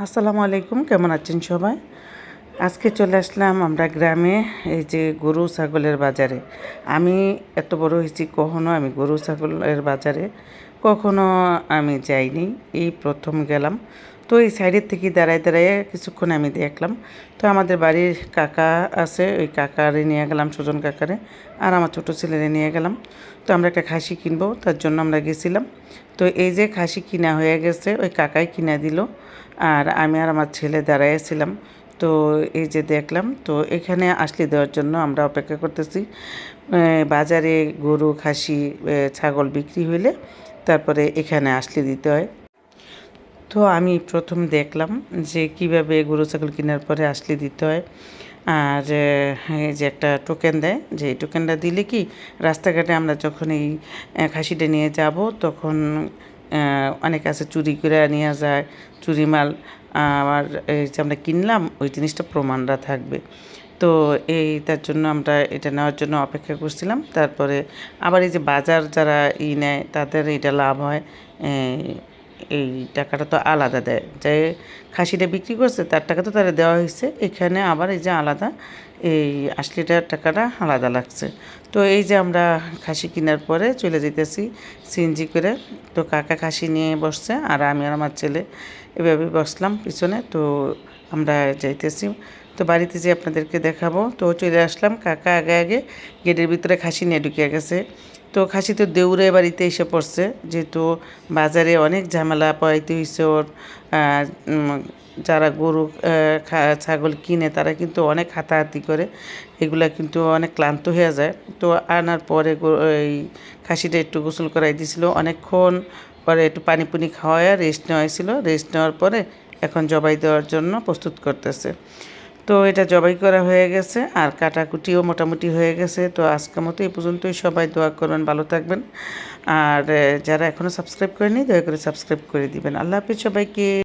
আসসালামু আলাইকুম, কেমন আছেন সবাই? আজকে চলে আসলাম আমরা গ্রামে, এই যে গরু ছাগলের বাজারে। আমি এত বড় হয়েছি, কখনো আমি গরু ছাগলের বাজারে কখনো আমি যাইনি, এই প্রথম গেলাম। তো এই সাইডের থেকে দাঁড়ায় দাঁড়ায় কিছুক্ষণ আমি দেখলাম। তো আমাদের বাড়ির কাকা আছে, ওই কাকারে নিয়ে গেলাম, সুজন কাকারে, আর আমার ছোটো ছেলেরে নিয়ে গেলাম। তো আমরা একটা খাসি কিনবো, তার জন্য আমরা গেছিলাম। তো এই যে খাসি কিনা হয়ে গেছে, ওই কাকাই কিনা দিল, আর আমি আর আমার ছেলে দাঁড়াইছিলাম। তো এই যে দেখলাম, তো এখানে আসলে দেওয়ার জন্য আমরা অপেক্ষা করতেছি। বাজারে গরু খাসি ছাগল বিক্রি হইলে তারপরে এখানে আসলে দিতে হয়। তো আমি প্রথম দেখলাম যে কিভাবে গরু ছাগল কেনার পরে আসলে দিতে হয়। আর এই যে একটা টোকেন দেয়, যে এই টোকেনটা দিলে কি রাস্তাঘাটে আমরা যখন এই খাসিটা নিয়ে যাব তখন অনেক আছে চুরি করে নিয়ে যায়, চুরি মাল। আর এই যে আমরা কিনলাম ওই জিনিসটা প্রমাণরা থাকবে। তো তার জন্য আমরা এটা নেওয়ার জন্য অপেক্ষা করছিলাম। তারপরে আবার এই যে বাজার যারা নেয় তাদের এটা লাভ হয়। এই টাকাটা তো আলাদা দেয়, যে খাসিটা বিক্রি করছে তার টাকা তো তারা দেওয়া হয়েছে, এখানে আবার এই যে আলাদা এই ৮০ লিটার টাকাটা আলাদা লাগছে। তো এই যে আমরা খাসি কেনার পরে চলে যেতেছি সিএনজি করে। তো কাকা খাসি নিয়ে বসছে, আর আমি আর আমার ছেলে এভাবে বসলাম পিছনে। তো আমরা যাইতেছি, তো বাড়িতে যে আপনাদেরকে দেখাবো। তো চলে আসলাম, কাকা আগে আগে গেটের ভিতরে খাসি নিয়ে ঢুকে গেছে। তো খাসি তো দৌড়ে বাড়িতে এসে পড়ছে, যেহেতু বাজারে অনেক ঝামেলা পাইতে হয়েছে ওর। যারা গরু ছাগল কিনে তারা কিন্তু অনেক হাতাহাতি করে, এগুলা কিন্তু অনেক ক্লান্ত হয়ে যায়। তো আনার পরে এই খাসিটা একটু গোসল করাই দিয়েছিল, অনেকক্ষণ পরে একটু পানি পুনি খাওয়ায় রেস্ট নেওয়া হয়েছিল। রেস্ট নেওয়ার পরে এখন জবাই দেওয়ার জন্য প্রস্তুত করতেছে। তো এটা জবাই করা হয়ে গেছে, আর কাটাকুটিও মোটামুটি হয়ে গেছে। তো আজকের মতো এই পর্যন্তই, সবাই দোয়া করবেন, ভালো থাকবেন। আর যারা এখনও সাবস্ক্রাইব করেনি দয়া করে সাবস্ক্রাইব করে দিবেন। আল্লাহ হাফিজ সবাইকে।